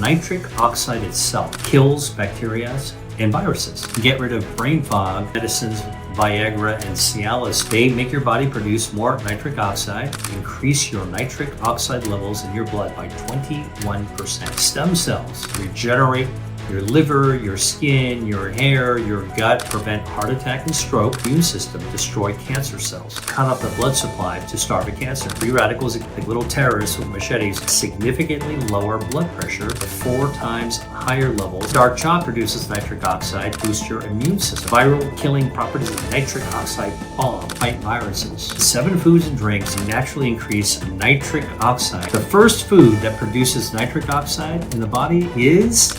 Nitric oxide itself kills bacteria and viruses. Get rid of brain fog. Medicines, Viagra and Cialis, they make your body produce more nitric oxide, increase your nitric oxide levels in your blood by 21%. Stem cells regenerate your liver, your skin, your hair, your gut, prevent heart attack and stroke. Immune system, destroy cancer cells. Cut off the blood supply to starve a cancer. Free radicals, like little terrorists with machetes, significantly lower blood pressure to 4 times higher levels. Dark chocolate produces nitric oxide, boosts your immune system. Viral killing properties of nitric oxide bomb, fight viruses. 7 foods and drinks naturally increase nitric oxide. The first food that produces nitric oxide in the body is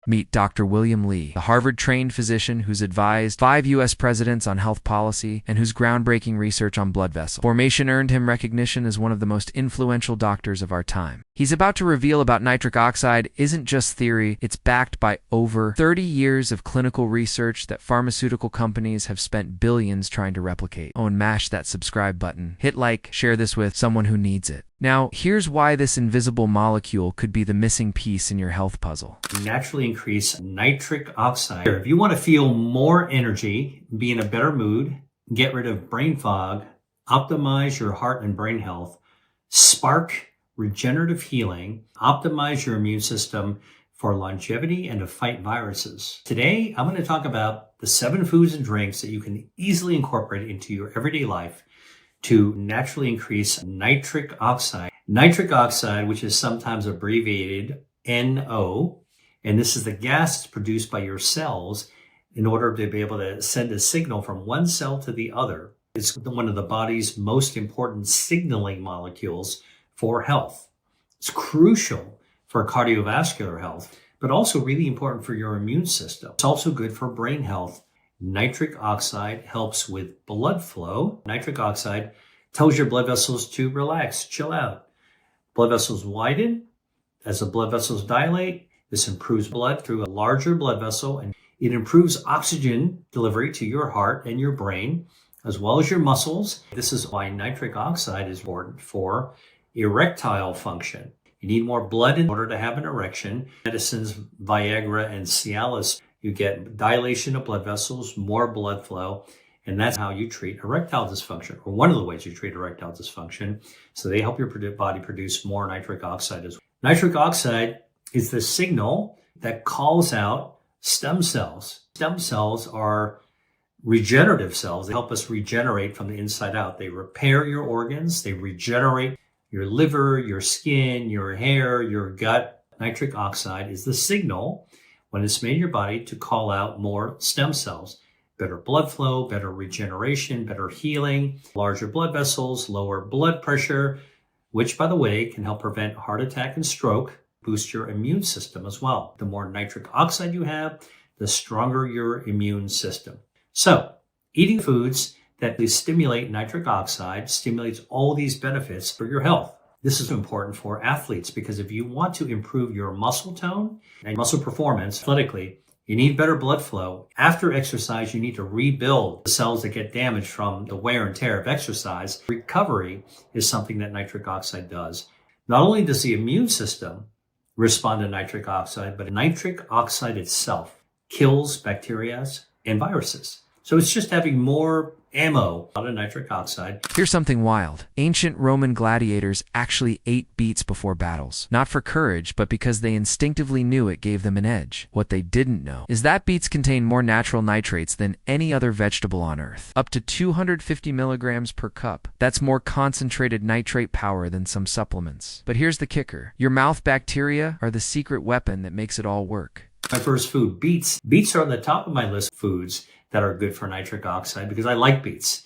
Meet Dr. William Li, the Harvard-trained physician who's advised 5 U.S. presidents on health policy and whose groundbreaking research on blood vessel formation earned him recognition as one of the most influential doctors of our time. He's about to reveal about nitric oxide isn't just theory, it's backed by over 30 years of clinical research that pharmaceutical companies have spent billions trying to replicate. Oh, and mash that subscribe button. Hit like, share this with someone who needs it. Now, here's why this invisible molecule could be the missing piece in your health puzzle. Naturally increase nitric oxide. If you want to feel more energy, be in a better mood, get rid of brain fog, optimize your heart and brain health, spark regenerative healing, optimize your immune system for longevity and to fight viruses. Today, I'm going to talk about the 7 foods and drinks that you can easily incorporate into your everyday life to naturally increase nitric oxide. Nitric oxide, which is sometimes abbreviated NO, and this is the gas that's produced by your cells in order to be able to send a signal from one cell to the other. It's one of the body's most important signaling molecules for health. It's crucial for cardiovascular health, but also really important for your immune system. It's also good for brain health. Nitric oxide helps with blood flow. Nitric oxide tells your blood vessels to relax, chill out. Blood vessels widen. As the blood vessels dilate, this improves blood through a larger blood vessel, and it improves oxygen delivery to your heart and your brain, as well as your muscles. This is why nitric oxide is important for erectile function. You need more blood in order to have an erection. Medicines, Viagra and Cialis, you get dilation of blood vessels, more blood flow, and that's how you treat erectile dysfunction, or one of the ways you treat erectile dysfunction. So they help your body produce more nitric oxide as well. Nitric oxide is the signal that calls out stem cells. Stem cells are regenerative cells. They help us regenerate from the inside out. They repair your organs. They regenerate your liver, your skin, your hair, your gut. Nitric oxide is the signal when it's made in your body to call out more stem cells. Better blood flow, better regeneration, better healing, larger blood vessels, lower blood pressure, which, by the way, can help prevent heart attack and stroke, boost your immune system as well. The more nitric oxide you have, the stronger your immune system. So, eating foods that stimulate nitric oxide stimulates all these benefits for your health. This is important for athletes because if you want to improve your muscle tone and muscle performance athletically, you need better blood flow. After exercise, you need to rebuild the cells that get damaged from the wear and tear of exercise. Recovery is something that nitric oxide does. Not only does the immune system respond to nitric oxide, but nitric oxide itself kills bacteria and viruses. So it's just having more ammo out of nitric oxide. Here's something wild. Ancient Roman gladiators actually ate beets before battles. Not for courage, but because they instinctively knew it gave them an edge. What they didn't know is that beets contain more natural nitrates than any other vegetable on Earth. Up to 250 milligrams per cup. That's more concentrated nitrate power than some supplements. But here's the kicker. Your mouth bacteria are the secret weapon that makes it all work. My first food, beets. Beets are on the top of my list of foods that are good for nitric oxide because I like beets.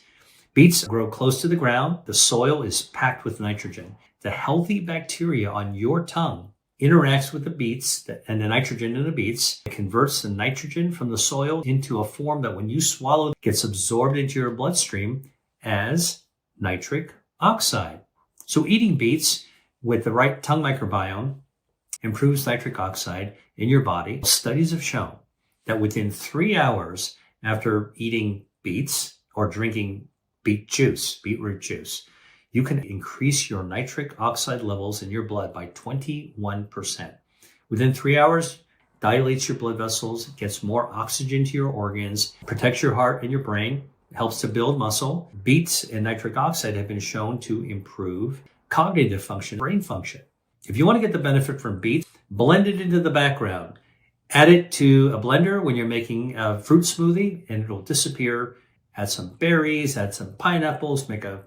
Beets grow close to the ground. The soil is packed with nitrogen. The healthy bacteria on your tongue interacts with the beets and the nitrogen in the beets. It converts the nitrogen from the soil into a form that when you swallow it gets absorbed into your bloodstream as nitric oxide. So eating beets with the right tongue microbiome improves nitric oxide in your body. Studies have shown that within 3 hours after eating beets or drinking beetroot juice, you can increase your nitric oxide levels in your blood by 21%. Within 3 hours, dilates your blood vessels, gets more oxygen to your organs, protects your heart and your brain, helps to build muscle. Beets and nitric oxide have been shown to improve cognitive function, brain function. If you want to get the benefit from beets, blend it into the background. Add it to a blender when you're making a fruit smoothie and it'll disappear. Add some berries, add some pineapples, make a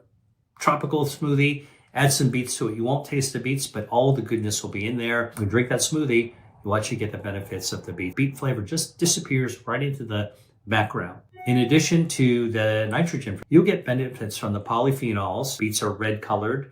tropical smoothie, add some beets to it. You won't taste the beets, but all the goodness will be in there. When you drink that smoothie, you'll actually get the benefits of the beet. Beet flavor just disappears right into the background. In addition to the nitrogen, you'll get benefits from the polyphenols. Beets are red colored.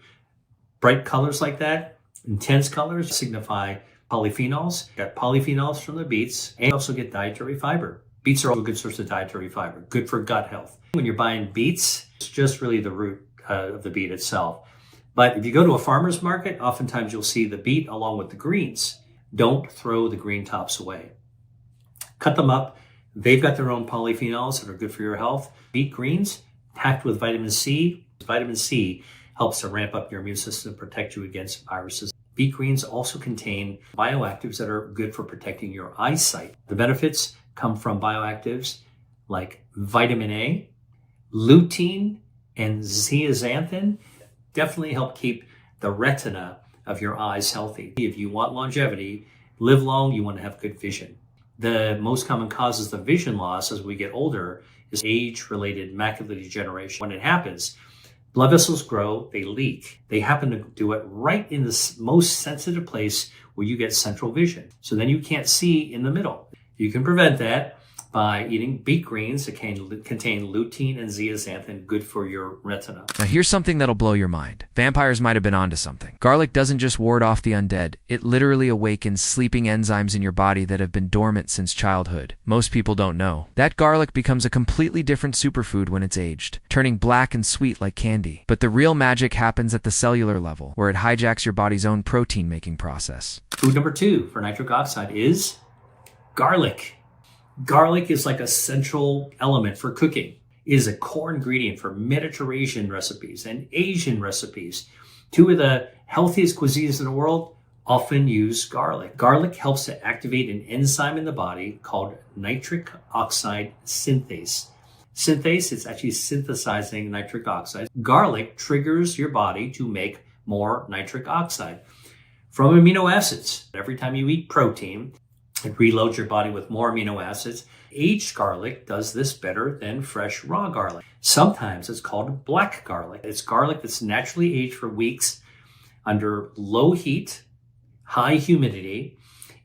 Bright colors like that, intense colors signify polyphenols. You got polyphenols from the beets, and you also get dietary fiber. Beets are also a good source of dietary fiber, good for gut health. When you're buying beets, it's just really the root of the beet itself. But if you go to a farmer's market, oftentimes you'll see the beet along with the greens. Don't throw the green tops away. Cut them up. They've got their own polyphenols that are good for your health. Beet greens, packed with vitamin C. Vitamin C helps to ramp up your immune system and protect you against viruses. Beet greens also contain bioactives that are good for protecting your eyesight. The benefits come from bioactives like vitamin A, lutein, and zeaxanthin. Definitely help keep the retina of your eyes healthy. If you want longevity, live long, you want to have good vision. The most common causes of vision loss as we get older is age-related macular degeneration. When it happens, blood vessels grow, they leak. They happen to do it right in the most sensitive place where you get central vision. So then you can't see in the middle. You can prevent that by eating beet greens that contain lutein and zeaxanthin, good for your retina. Now here's something that'll blow your mind. Vampires might have been onto something. Garlic doesn't just ward off the undead, it literally awakens sleeping enzymes in your body that have been dormant since childhood. Most people don't know. That garlic becomes a completely different superfood when it's aged, turning black and sweet like candy. But the real magic happens at the cellular level, where it hijacks your body's own protein-making process. Food number 2 for nitric oxide is garlic. Garlic is like a central element for cooking. It is a core ingredient for Mediterranean recipes and Asian recipes. 2 of the healthiest cuisines in the world often use garlic. Garlic helps to activate an enzyme in the body called nitric oxide synthase. Synthase, it's actually synthesizing nitric oxide. Garlic triggers your body to make more nitric oxide from amino acids. Every time you eat protein, it reloads your body with more amino acids. Aged garlic does this better than fresh raw garlic. Sometimes it's called black garlic. It's garlic that's naturally aged for weeks under low heat, high humidity,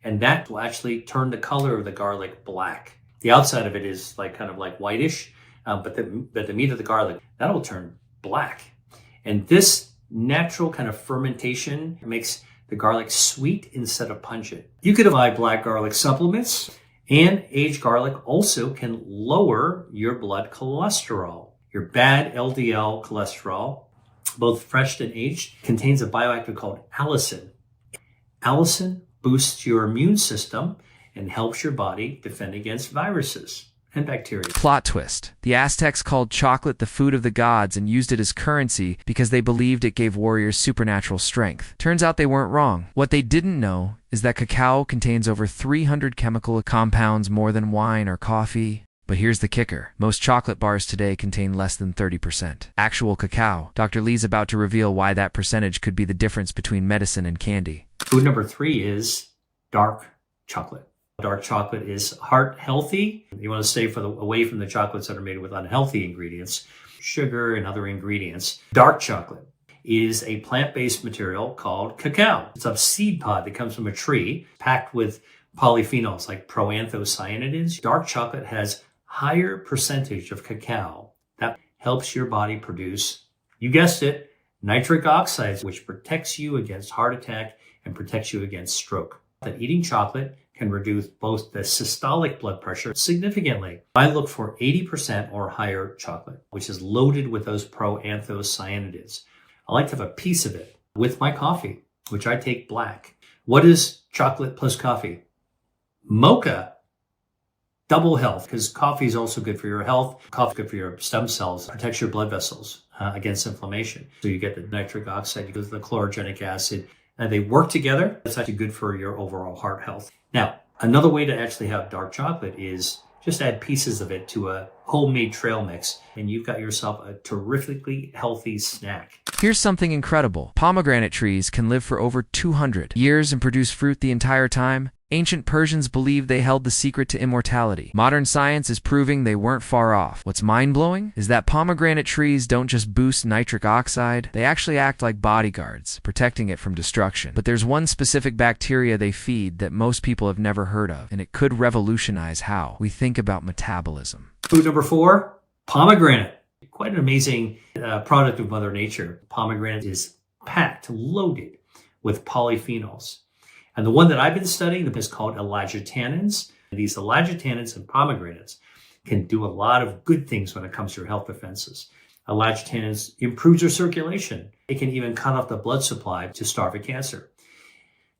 and that will actually turn the color of the garlic black. The outside of it is kind of whitish, but the meat of the garlic, that'll turn black. And this natural kind of fermentation makes the garlic sweet instead of pungent. You could buy black garlic supplements, and aged garlic also can lower your blood cholesterol. Your bad LDL cholesterol, both fresh and aged, contains a bioactive called allicin. Allicin boosts your immune system and helps your body defend against viruses and bacteria. Plot twist. The Aztecs called chocolate the food of the gods and used it as currency because they believed it gave warriors supernatural strength. Turns out they weren't wrong. What they didn't know is that cacao contains over 300 chemical compounds more than wine or coffee. But here's the kicker. Most chocolate bars today contain less than 30% actual cacao. Dr. Lee's about to reveal why that percentage could be the difference between medicine and candy. Food number 3 is dark chocolate. Dark chocolate is heart healthy. You want to stay away from the chocolates that are made with unhealthy ingredients, sugar and other ingredients. Dark chocolate is a plant-based material called cacao. It's a seed pod that comes from a tree packed with polyphenols like proanthocyanidins. Dark chocolate has higher percentage of cacao that helps your body produce, you guessed it, nitric oxide, which protects you against heart attack and protects you against stroke. That eating chocolate can reduce both the systolic blood pressure significantly. I look for 80% or higher chocolate, which is loaded with those proanthocyanidins. I like to have a piece of it with my coffee, which I take black. What is chocolate plus coffee? Mocha. Double health, because coffee is also good for your health. Coffee is good for your stem cells, protects your blood vessels against inflammation. So you get the nitric oxide, you get the chlorogenic acid, and they work together. It's actually good for your overall heart health. Now, another way to actually have dark chocolate is just add pieces of it to a homemade trail mix, and you've got yourself a terrifically healthy snack. Here's something incredible. Pomegranate trees can live for over 200 years and produce fruit the entire time. Ancient Persians believed they held the secret to immortality. Modern science is proving they weren't far off. What's mind-blowing is that pomegranate trees don't just boost nitric oxide, they actually act like bodyguards, protecting it from destruction. But there's one specific bacteria they feed that most people have never heard of, and it could revolutionize how we think about metabolism. Food number 4, pomegranate. Quite an amazing product of Mother Nature. Pomegranate is packed, loaded with polyphenols. And the one that I've been studying is called elagitannins. These elagitannins and pomegranates can do a lot of good things when it comes to your health defenses. Elagitannins improves your circulation. It can even cut off the blood supply to starve a cancer.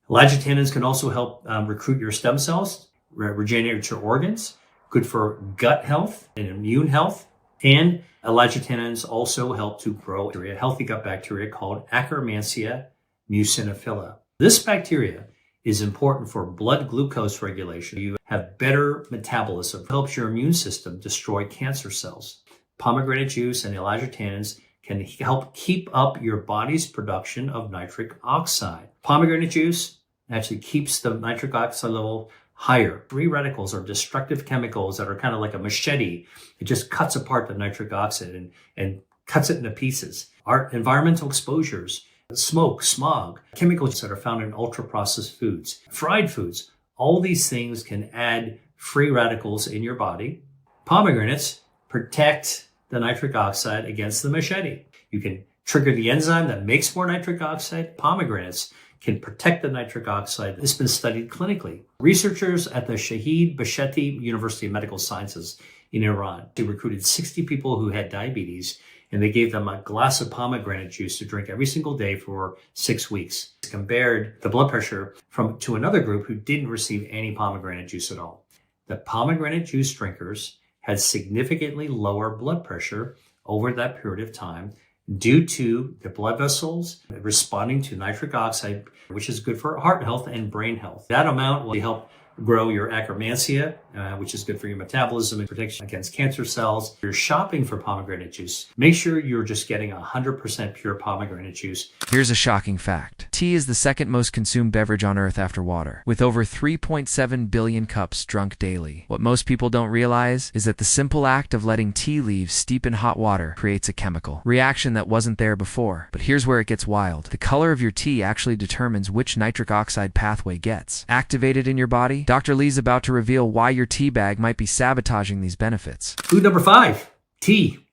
Elagitannins can also help recruit your stem cells, regenerate your organs, good for gut health and immune health. And elagitannins also help to grow a healthy gut bacteria called Akkermansia muciniphila. This bacteria is important for blood glucose regulation. You have better metabolism. It helps your immune system destroy cancer cells. Pomegranate juice and elagitannins can help keep up your body's production of nitric oxide. Pomegranate juice actually keeps the nitric oxide level higher. Free radicals are destructive chemicals that are kind of like a machete. It just cuts apart the nitric oxide and cuts it into pieces. Our environmental exposures, smoke, smog, chemicals that are found in ultra-processed foods, fried foods, all these things can add free radicals in your body. Pomegranates protect the nitric oxide against the machete. You can trigger the enzyme that makes more nitric oxide. Pomegranates can protect the nitric oxide. It's been studied clinically. Researchers at the Shahid Basheti University of Medical Sciences in Iran, they recruited 60 people who had diabetes, and they gave them a glass of pomegranate juice to drink every single day for 6 weeks. Compared the blood pressure to another group who didn't receive any pomegranate juice at all. The pomegranate juice drinkers had significantly lower blood pressure over that period of time due to the blood vessels responding to nitric oxide, which is good for heart health and brain health. That amount will help grow your Akkermansia, which is good for your metabolism and protection against cancer cells. If you're shopping for pomegranate juice, make sure you're just getting 100% pure pomegranate juice. Here's a shocking fact. Tea is the second most consumed beverage on Earth after water, with over 3.7 billion cups drunk daily. What most people don't realize is that the simple act of letting tea leaves steep in hot water creates a chemical reaction that wasn't there before. But here's where it gets wild. The color of your tea actually determines which nitric oxide pathway gets activated in your body. Dr. Lee's about to reveal why your tea bag might be sabotaging these benefits. Food number 5, tea.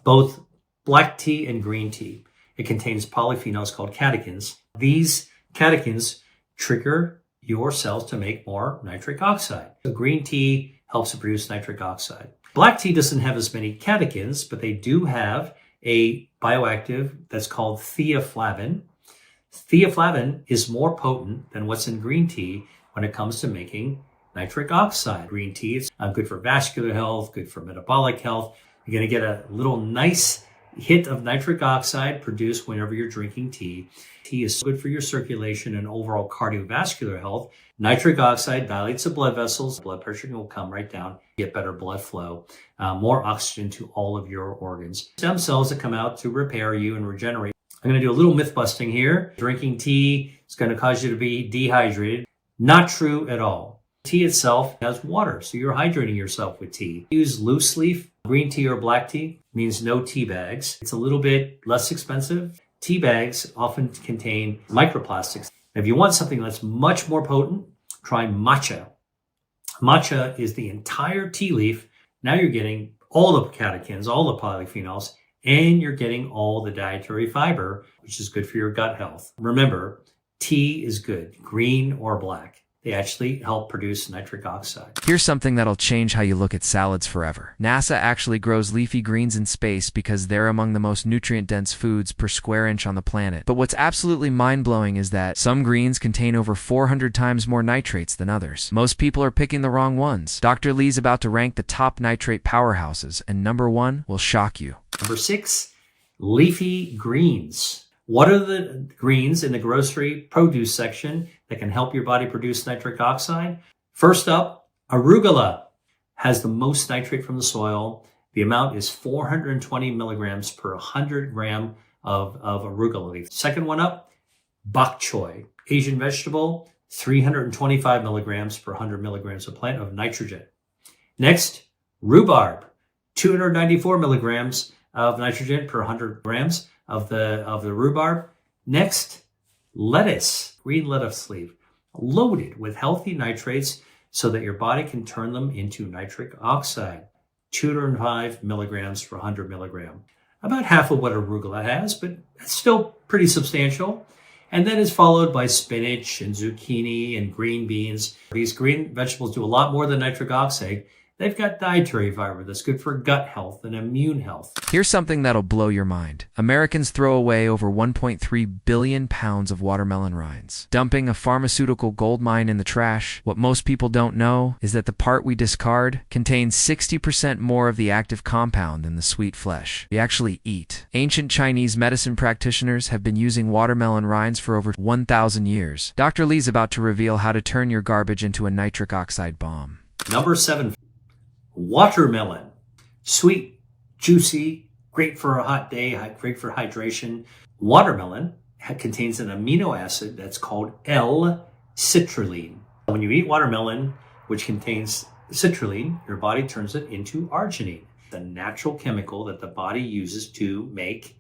Both black tea and green tea. It contains polyphenols called catechins. These catechins trigger your cells to make more nitric oxide. So green tea helps to produce nitric oxide. Black tea doesn't have as many catechins, but they do have a bioactive that's called theaflavin. Theaflavin is more potent than what's in green tea when it comes to making nitric oxide. Green tea is good for vascular health, good for metabolic health. You're going to get a little nice hit of nitric oxide produced whenever you're drinking tea. Tea is good for your circulation and overall cardiovascular health. Nitric oxide dilates the blood vessels. Blood pressure will come right down. Get better blood flow, more oxygen to all of your organs. Stem cells that come out to repair you and regenerate. I'm going to do a little myth busting here. Drinking tea is going to cause you to be dehydrated. Not true at all. Tea itself has water, so you're hydrating yourself with tea. Use loose leaf, green tea or black tea, means no tea bags. It's a little bit less expensive. Tea bags often contain microplastics. If you want something that's much more potent, try matcha. Matcha is the entire tea leaf. Now you're getting all the catechins, all the polyphenols, and you're getting all the dietary fiber, which is good for your gut health. Remember, tea is good, green or black. They actually help produce nitric oxide. Here's something that'll change how you look at salads forever. NASA actually grows leafy greens in space because they're among the most nutrient-dense foods per square inch on the planet. But what's absolutely mind-blowing is that some greens contain over 400 times more nitrates than others. Most people are picking the wrong ones. Dr. Lee's about to rank the top nitrate powerhouses, and number 1 will shock you. Number 6, leafy greens. What are the greens in the grocery produce section that can help your body produce nitric oxide? First up, arugula has the most nitrate from the soil. The amount is 420 milligrams per 100 gram of arugula leaf. Second one up, bok choy, Asian vegetable, 325 milligrams per 100 milligrams of plant of nitrogen. Next, rhubarb, 294 milligrams of nitrogen per 100 grams of the rhubarb. Next, lettuce, green lettuce leaf, loaded with healthy nitrates so that your body can turn them into nitric oxide, 205 milligrams per 100 milligram. About half of what arugula has, but that's still pretty substantial. And then it's followed by spinach and zucchini and green beans. These green vegetables do a lot more than nitric oxide. They've got dietary fiber that's good for gut health and immune health. Here's something that'll blow your mind. Americans throw away over 1.3 billion pounds of watermelon rinds, dumping a pharmaceutical gold mine in the trash. What most people don't know is that the part we discard contains 60% more of the active compound than the sweet flesh we actually eat. Ancient Chinese medicine practitioners have been using watermelon rinds for over 1,000 years. Dr. Lee's about to reveal how to turn your garbage into a nitric oxide bomb. Number 7, watermelon. Sweet, juicy, great for a hot day, great for hydration. Watermelon contains an amino acid that's called L-citrulline. When you eat watermelon, which contains citrulline, your body turns it into arginine, the natural chemical that the body uses to make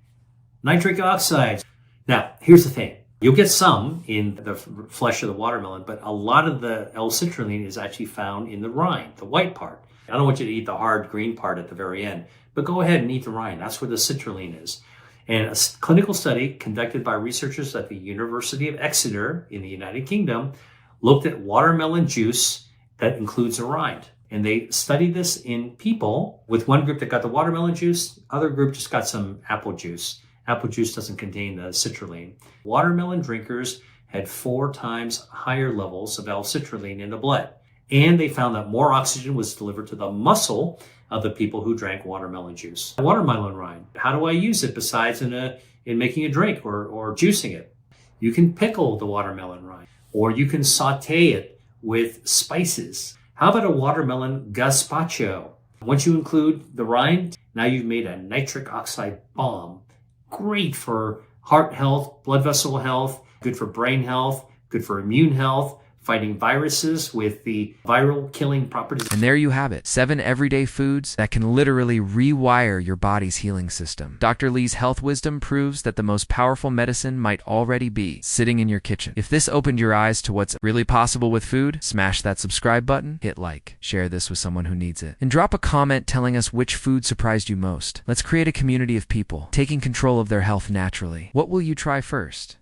nitric oxide. Now, here's the thing. You'll get some in the flesh of the watermelon, but a lot of the L-citrulline is actually found in the rind, the white part. I don't want you to eat the hard green part at the very end, but go ahead and eat the rind. That's where the citrulline is. And a clinical study conducted by researchers at the University of Exeter in the United Kingdom looked at watermelon juice that includes a rind. And they studied this in people with one group that got the watermelon juice, other group just got some apple juice. Apple juice doesn't contain the citrulline. Watermelon drinkers had 4 times higher levels of L-citrulline in the blood. And they found that more oxygen was delivered to the muscle of the people who drank watermelon juice. Watermelon rind, how do I use it besides in making a drink or juicing it? You can pickle the watermelon rind, or you can saute it with spices. How about a watermelon gazpacho? Once you include the rind, now you've made a nitric oxide bomb. Great for heart health, blood vessel health, good for brain health, good for immune health, fighting viruses with the viral killing properties. And there you have it, 7 everyday foods that can literally rewire your body's healing system. Dr. Lee's health wisdom proves that the most powerful medicine might already be sitting in your kitchen. If this opened your eyes to what's really possible with food, smash that subscribe button, hit like, share this with someone who needs it, and drop a comment telling us which food surprised you most. Let's create a community of people taking control of their health naturally. What will you try first?